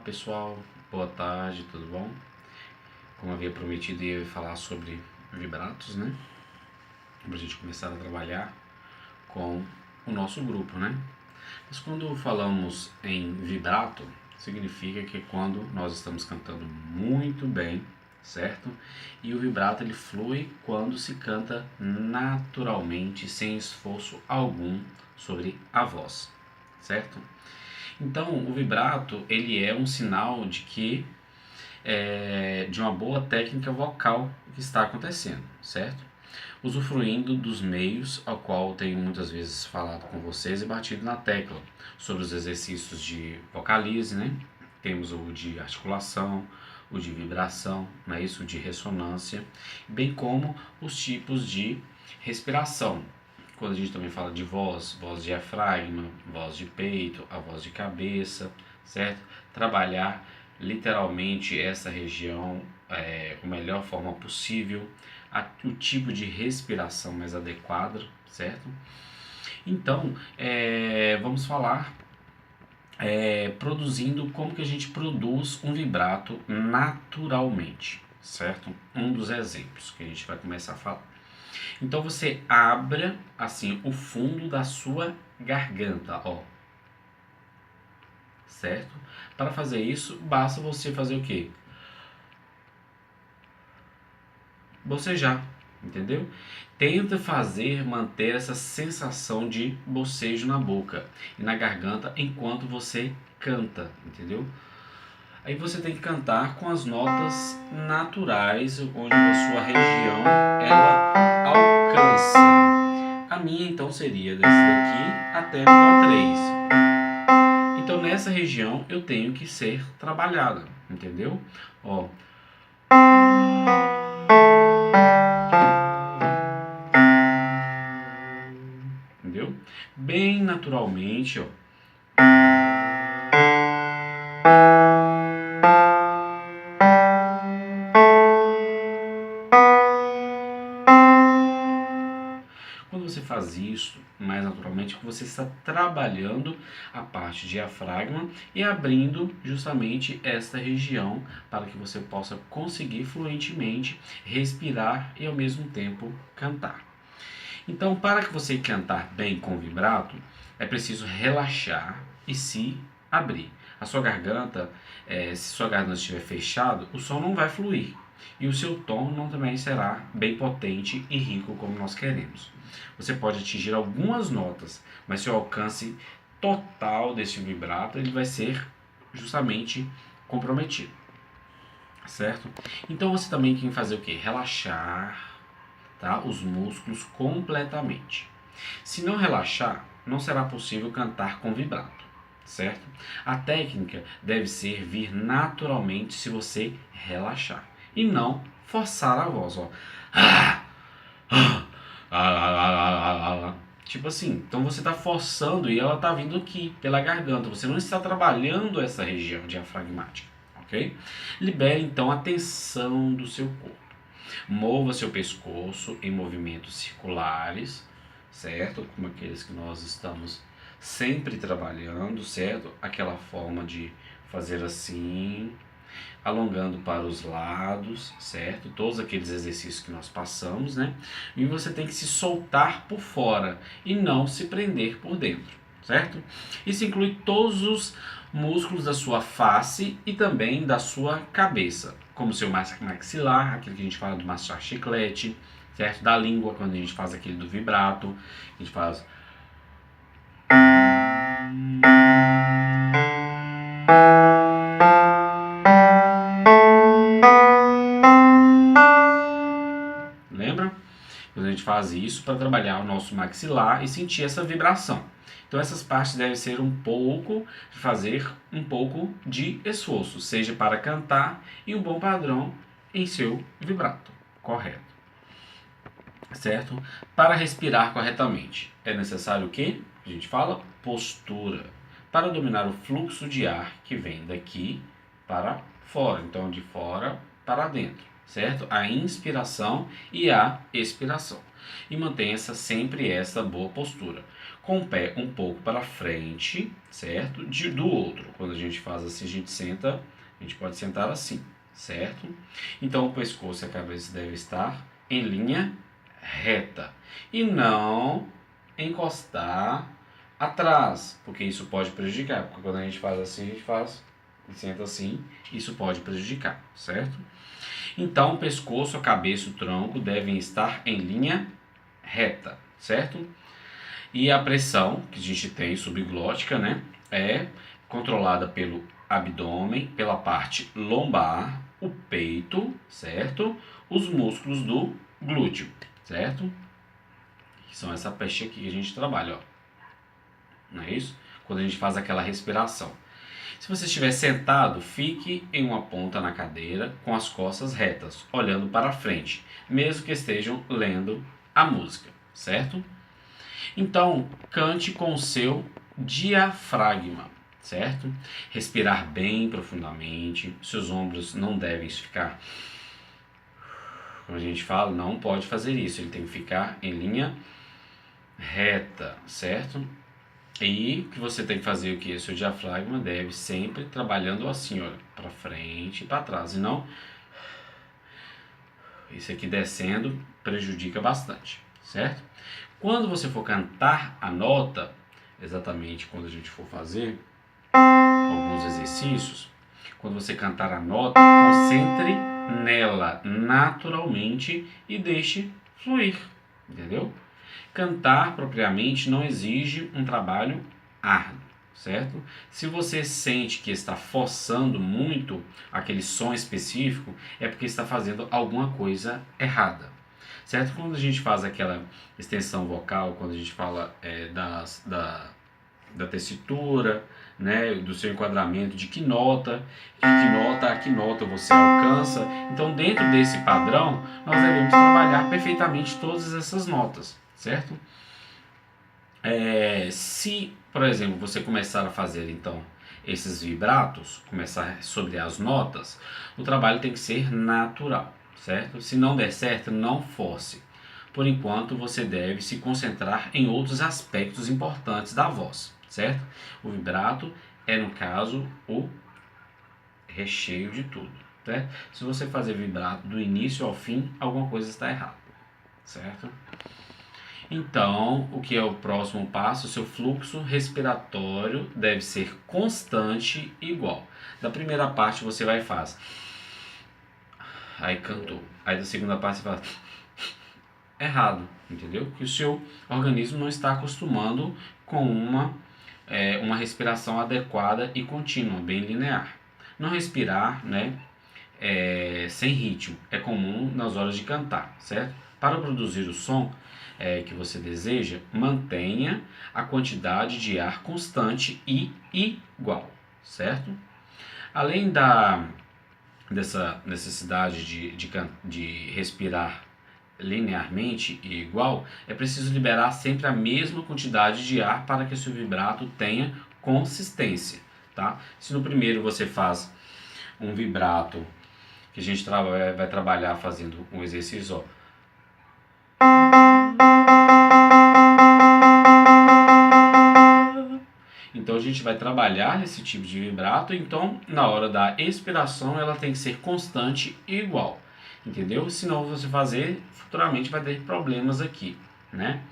pessoal, boa tarde, tudo bom? Como havia prometido, eu ia falar sobre vibratos, né? Para a gente começar a trabalhar com o nosso grupo, né? Mas quando falamos em vibrato, significa que quando nós estamos cantando muito bem, certo? E o vibrato ele flui quando se canta naturalmente, sem esforço algum sobre a voz, certo? Então, o vibrato ele é um sinal de que de uma boa técnica vocal que está acontecendo, certo? Usufruindo dos meios ao qual tenho muitas vezes falado com vocês e batido na tecla sobre os exercícios de vocalize, né? Temos o de articulação, o de vibração, não é isso? O de ressonância, bem como os tipos de respiração. Quando a gente também fala de voz, voz diafragma, voz de peito, a voz de cabeça, certo? Trabalhar literalmente essa região da melhor forma possível, o tipo de respiração mais adequada, certo? Então, vamos falar produzindo como que a gente produz um vibrato naturalmente, certo? Um dos exemplos que a gente vai começar a falar. Então você abra assim o fundo da sua garganta, ó. Certo? Para fazer isso, basta você fazer o quê? Bocejar, entendeu? Tenta manter essa sensação de bocejo na boca e na garganta enquanto você canta, entendeu? Aí você tem que cantar com as notas naturais, onde a sua região ela alcança. A minha então seria desse daqui até o Dó 3. Então nessa região eu tenho que ser trabalhada, entendeu? Ó. Entendeu? Bem naturalmente, ó. Quando você faz isso mais naturalmente, você está trabalhando a parte diafragma e abrindo justamente esta região para que você possa conseguir fluentemente respirar e ao mesmo tempo cantar. Então, para que você cantar bem com vibrato, é preciso relaxar e se abrir. A sua garganta, se sua garganta estiver fechada, o som não vai fluir. E o seu tom não também será bem potente e rico como nós queremos. Você pode atingir algumas notas, mas seu alcance total desse vibrato ele vai ser justamente comprometido. Certo? Então você também tem que fazer o quê? Relaxar, tá? Os músculos completamente. Se não relaxar, não será possível cantar com vibrato, certo? A técnica deve vir naturalmente se você relaxar e não forçar a voz, ó. Tipo assim, então você está forçando e ela está vindo aqui pela garganta. Você não está trabalhando essa região diafragmática, ok? Libere então a tensão do seu corpo. Mova seu pescoço em movimentos circulares, certo? Como aqueles que nós estamos sempre trabalhando, certo? Aquela forma de fazer assim, alongando para os lados, certo? Todos aqueles exercícios que nós passamos, né? E você tem que se soltar por fora e não se prender por dentro, certo? Isso inclui todos os músculos da sua face e também da sua cabeça, como seu maxilar, aquele que a gente fala do mastigar chiclete, certo? Da língua, quando a gente faz aquele do vibrato, a gente faz... Lembra? Quando a gente faz isso para trabalhar o nosso maxilar e sentir essa vibração. Então essas partes devem ser fazer um pouco de esforço, seja para cantar e um bom padrão em seu vibrato, correto. Certo? Para respirar corretamente, é necessário o quê? A gente fala postura, para dominar o fluxo de ar que vem daqui para fora, então de fora para dentro, certo? A inspiração e a expiração. E mantenha sempre essa boa postura. com o pé um pouco para frente, certo? Do outro. Quando a gente faz assim, a gente senta, a gente pode sentar assim, certo? Então o pescoço e a cabeça devem estar em linha reta e não encostar atrás, porque isso pode prejudicar, porque quando a gente faz assim, a gente faz e senta assim, isso pode prejudicar, certo? Então o pescoço, a cabeça e o tronco devem estar em linha reta, certo? E a pressão que a gente tem subglótica, né, é controlada pelo abdômen, pela parte lombar, o peito, certo? Os músculos do glúteo, certo? Que são essa parte aqui que a gente trabalha, ó. Não é isso? Quando a gente faz aquela respiração. Se você estiver sentado, fique em uma ponta na cadeira com as costas retas, olhando para frente, mesmo que estejam lendo a música, certo? Então, cante com o seu diafragma, certo? Respirar bem profundamente, seus ombros não devem ficar, como a gente fala, não pode fazer isso, ele tem que ficar em linha reta, certo? E que você tem que fazer o que? O seu diafragma deve sempre trabalhando assim, olha, para frente e para trás, e não isso aqui descendo prejudica bastante, certo? Quando você for cantar a nota, exatamente quando a gente for fazer alguns exercícios, quando você cantar a nota, concentre nela naturalmente e deixe fluir, entendeu? Cantar propriamente não exige um trabalho árduo, certo? Se você sente que está forçando muito aquele som específico, é porque está fazendo alguma coisa errada, certo? Quando a gente faz aquela extensão vocal, quando a gente fala da tessitura, né, do seu enquadramento, de que nota, a que nota você alcança. Então, dentro desse padrão, nós devemos trabalhar perfeitamente todas essas notas, certo? Se, por exemplo, você começar a fazer então esses vibratos, começar sobre as notas, o trabalho tem que ser natural, certo? Se não der certo, não force. Por enquanto, você deve se concentrar em outros aspectos importantes da voz, certo? O vibrato é, no caso, o recheio de tudo, certo? Se você fazer vibrato do início ao fim, alguma coisa está errada, certo? Então, o que é o próximo passo? O seu fluxo respiratório deve ser constante e igual. Da primeira parte você vai e faz. Aí cantou. Aí da segunda parte você faz. Errado, entendeu? Que o seu organismo não está acostumando com uma respiração adequada e contínua, bem linear. Não respirar, né, sem ritmo é comum nas horas de cantar, certo? Para produzir o som que você deseja, mantenha a quantidade de ar constante e igual, certo? Além dessa necessidade de respirar linearmente e igual, é preciso liberar sempre a mesma quantidade de ar para que o seu vibrato tenha consistência, tá? Se no primeiro você faz um vibrato que a gente vai trabalhar fazendo um exercício, ó. Então a gente vai trabalhar esse tipo de vibrato, então na hora da expiração ela tem que ser constante e igual, entendeu? Senão você fazer, futuramente vai ter problemas aqui, né?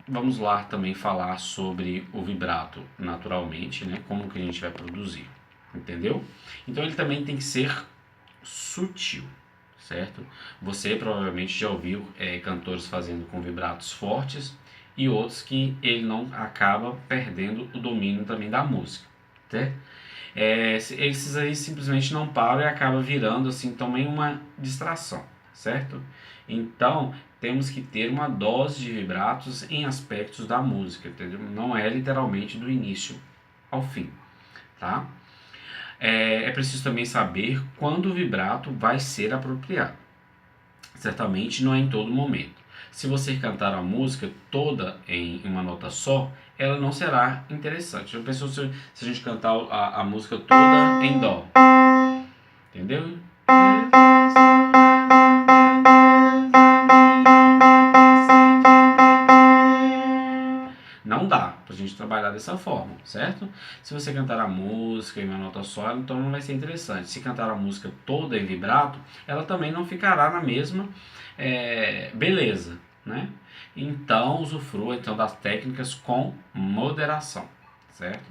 Vamos lá também falar sobre o vibrato naturalmente, né? Como que a gente vai produzir, entendeu? Então ele também tem que ser sutil, certo? Você provavelmente já ouviu cantores fazendo com vibratos fortes e outros que ele não acaba perdendo o domínio também da música, certo? Esses aí simplesmente não param e acaba virando assim também uma distração, certo? Então temos que ter uma dose de vibratos em aspectos da música, entendeu? Não é literalmente do início ao fim, tá? É preciso também saber quando o vibrato vai ser apropriado. Certamente não é em todo momento. Se você cantar a música toda em uma nota só, ela não será interessante. Já pensou se a gente cantar a música toda em dó? Entendeu? Não dá pra gente trabalhar dessa forma, certo? Se você cantar a música em uma nota só, então não vai ser interessante. Se cantar a música toda em vibrato, ela também não ficará na mesma beleza, né? Então, usufrua então das técnicas com moderação, certo?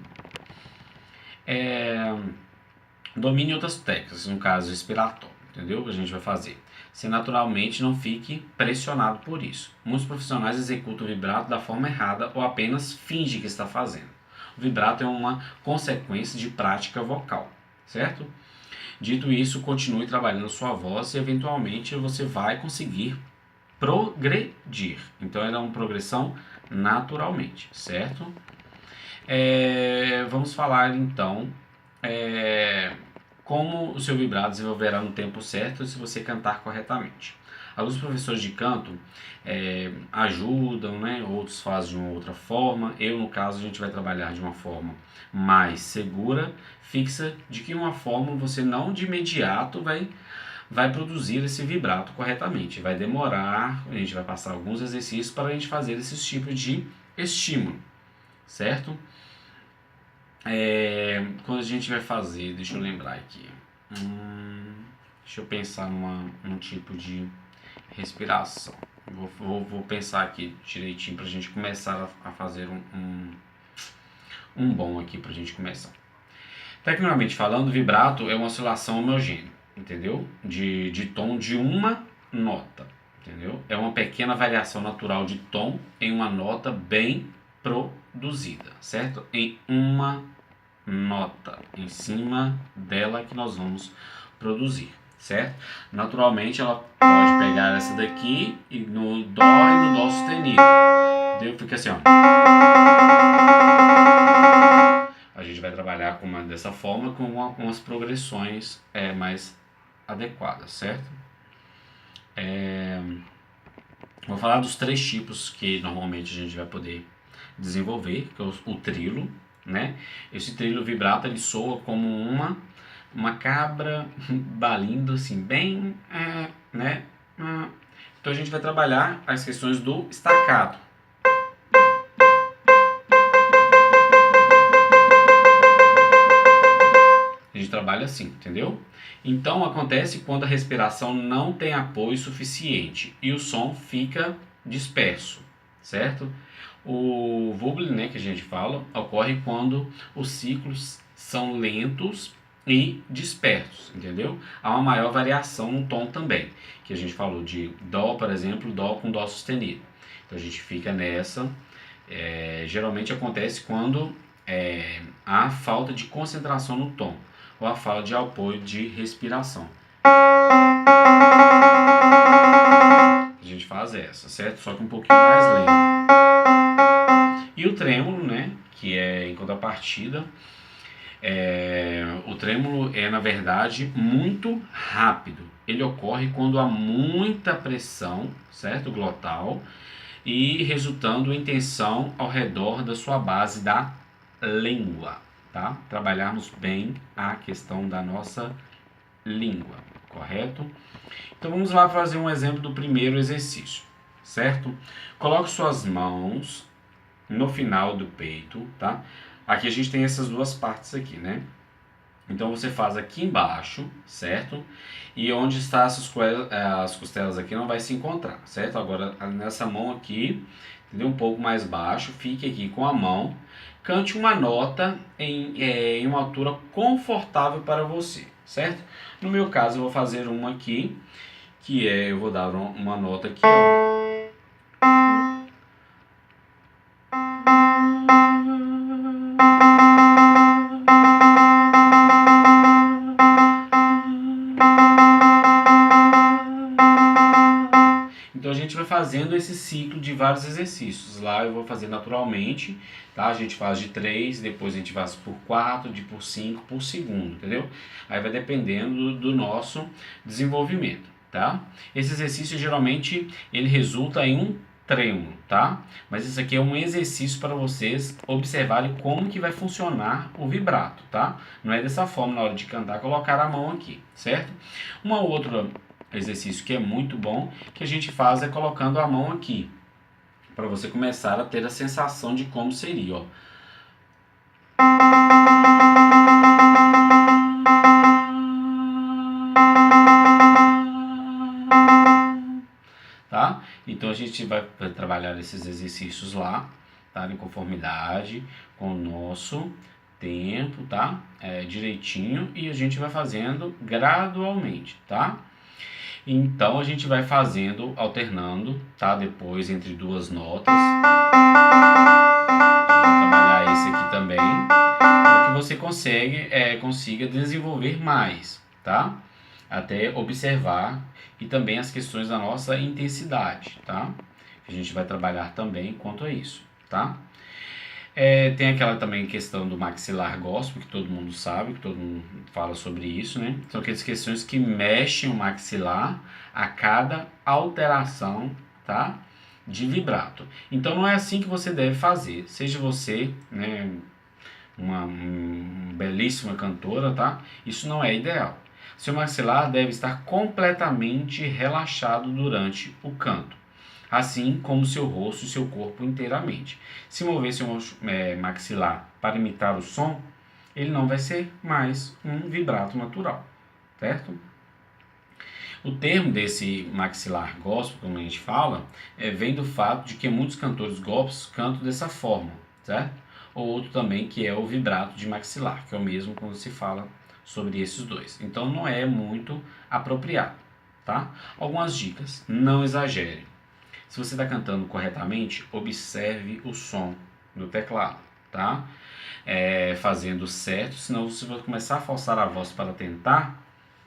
Domine outras técnicas, no caso respiratório, entendeu? Que a gente vai fazer. Se naturalmente não fique pressionado por isso. Muitos profissionais executam o vibrato da forma errada ou apenas finge que está fazendo. O vibrato é uma consequência de prática vocal, certo? Dito isso, continue trabalhando sua voz e eventualmente você vai conseguir progredir. Então ela é uma progressão naturalmente, certo? Vamos falar então como o seu vibrato desenvolverá no tempo certo se você cantar corretamente. Alguns professores de canto ajudam, né? Outros fazem de uma outra forma. Eu, no caso, a gente vai trabalhar de uma forma mais segura, fixa, de que uma forma você não de imediato vai produzir esse vibrato corretamente. Vai demorar, a gente vai passar alguns exercícios para a gente fazer esses tipos de estímulo, certo? Quando a gente vai fazer, deixa eu lembrar aqui, deixa eu pensar num tipo de respiração. Vou pensar aqui direitinho para a gente começar a fazer um bom aqui para a gente começar. Tecnicamente falando, vibrato é uma oscilação homogênea, entendeu? De tom de uma nota, entendeu? É uma pequena variação natural de tom em uma nota bem produzida, certo? Em uma nota, em cima dela que nós vamos produzir, certo? Naturalmente ela pode pegar essa daqui e no dó e no dó sustenido, entendeu? Fica assim, ó. A gente vai trabalhar dessa forma com umas progressões mais adequadas, certo? Vou falar dos 3 tipos que normalmente a gente vai poder desenvolver, que é o trilo, né? Esse trilo vibrato ele soa como uma cabra balindo assim, bem, né? Então a gente vai trabalhar as questões do staccato. A gente trabalha assim, entendeu? Então acontece quando a respiração não tem apoio suficiente e o som fica disperso, certo? O warbling, né, que a gente fala, ocorre quando os ciclos são lentos e dispersos, entendeu? Há uma maior variação no tom também, que a gente falou de dó, por exemplo, dó com dó sustenido. Então a gente fica nessa. Geralmente acontece quando há falta de concentração no tom ou a falta de apoio de respiração. A gente faz essa, certo? Só que um pouquinho mais lento. E o trêmulo, né, que é em contrapartida, o trêmulo é na verdade muito rápido. Ele ocorre quando há muita pressão, certo, glotal, e resultando em tensão ao redor da sua base da língua, tá? Trabalharmos bem a questão da nossa língua, correto? Então vamos lá fazer um exemplo do primeiro exercício, certo? Coloque suas mãos no final do peito, tá? Aqui a gente tem essas duas partes aqui, né? Então você faz aqui embaixo, certo? E onde está as costelas aqui não vai se encontrar, certo? Agora nessa mão aqui, entendeu? Um pouco mais baixo, fique aqui com a mão, cante uma nota em uma altura confortável para você, certo? No meu caso eu vou fazer uma aqui, eu vou dar uma nota aqui, ó. Então a gente vai fazendo esse ciclo de vários exercícios. Lá eu vou fazer naturalmente, tá? A gente faz de 3, depois a gente faz por 4, por 5, por segundo, entendeu? Aí vai dependendo do nosso desenvolvimento, tá? Esse exercício geralmente ele resulta em um trêmulo, tá? Mas isso aqui é um exercício para vocês observarem como que vai funcionar o vibrato, tá? Não é dessa forma na hora de cantar colocar a mão aqui, certo? Uma outra exercício que é muito bom, que a gente faz colocando a mão aqui, para você começar a ter a sensação de como seria, ó. Tá? Então a gente vai trabalhar esses exercícios lá, tá? Em conformidade com o nosso tempo, tá? Direitinho, e a gente vai fazendo gradualmente, tá? Então a gente vai fazendo, alternando, tá? Depois entre duas notas. Vou trabalhar esse aqui também, para que você consiga desenvolver mais, tá? Até observar, e também as questões da nossa intensidade, tá? A gente vai trabalhar também quanto a isso, tá? Tem aquela também questão do maxilar gospel, que todo mundo sabe, que todo mundo fala sobre isso, né? São aquelas questões que mexem o maxilar a cada alteração, tá? De vibrato. Então não é assim que você deve fazer. Seja você, né, uma belíssima cantora, tá? Isso não é ideal. Seu maxilar deve estar completamente relaxado durante o canto, assim como seu rosto e seu corpo inteiramente. Se mover seu maxilar para imitar o som, ele não vai ser mais um vibrato natural, certo? O termo desse maxilar gospel, como a gente fala, vem do fato de que muitos cantores gospels cantam dessa forma, certo? Ou outro também que é o vibrato de maxilar, que é o mesmo quando se fala sobre esses dois. Então não é muito apropriado, tá? Algumas dicas: não exagere. Se você está cantando corretamente, observe o som do teclado, tá? Fazendo certo, senão se você começar a forçar a voz para tentar,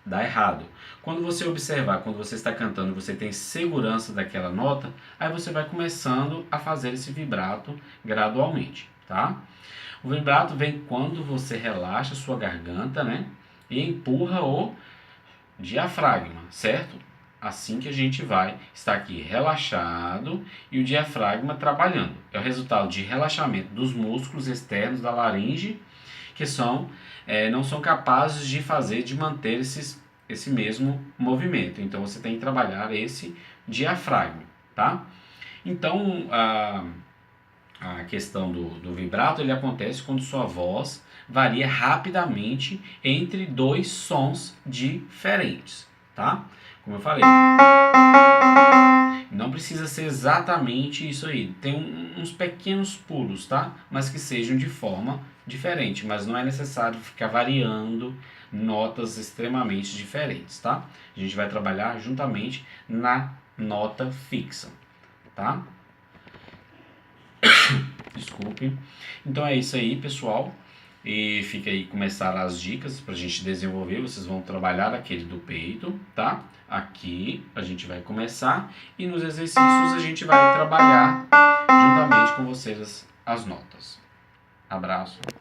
dá errado. Quando você observar, quando você está cantando, você tem segurança daquela nota, aí você vai começando a fazer esse vibrato gradualmente, tá? O vibrato vem quando você relaxa a sua garganta, né? E empurra o diafragma, certo? Assim que a gente vai estar aqui relaxado e o diafragma trabalhando. É o resultado de relaxamento dos músculos externos da laringe, que não são capazes de manter esse mesmo movimento. Então você tem que trabalhar esse diafragma, tá? Então a questão do vibrato, ele acontece quando sua voz varia rapidamente entre dois sons diferentes, tá? Como eu falei, não precisa ser exatamente isso aí. Tem uns pequenos pulos, tá? Mas que sejam de forma diferente. Mas não é necessário ficar variando notas extremamente diferentes, tá? A gente vai trabalhar juntamente na nota fixa, tá? Desculpe. Então é isso aí, pessoal. E fica aí, começar as dicas pra gente desenvolver. Vocês vão trabalhar aquele do peito, tá? Aqui a gente vai começar, e nos exercícios a gente vai trabalhar juntamente com vocês as notas. Abraço.